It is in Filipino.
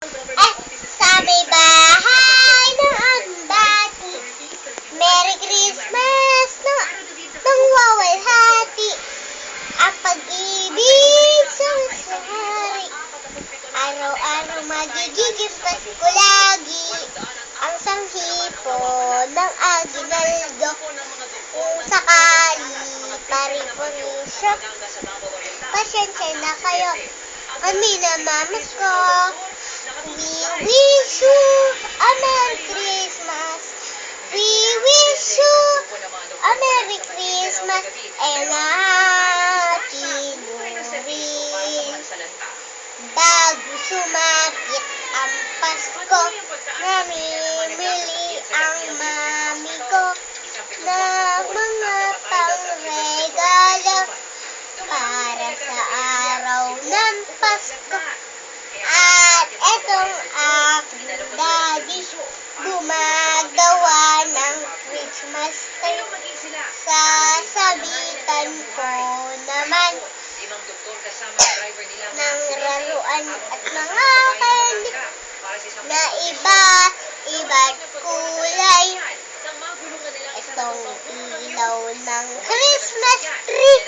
At sa may bahay ng ambati, Merry Christmas nang wawalhati. Ang pag-ibig sa hari, araw-araw magiging Pasko lagi. Ang sanghipo ng aginaldo, kung sakali pari-parisyo. Pasensya na kayo, kami namamas ko. We wish you a Merry Christmas. We wish you a Merry Christmas and a Happy New Year. Bago sumapit ang Pasko, namimili ang mami ko ng mga pangregalo para sa araw ng Pasko. At etong aking daddy, gumagawa ng Christmas tree. Sasabitan ko naman ng laruan at mga candy na iba't kulay. Itong ilaw ng Christmas tree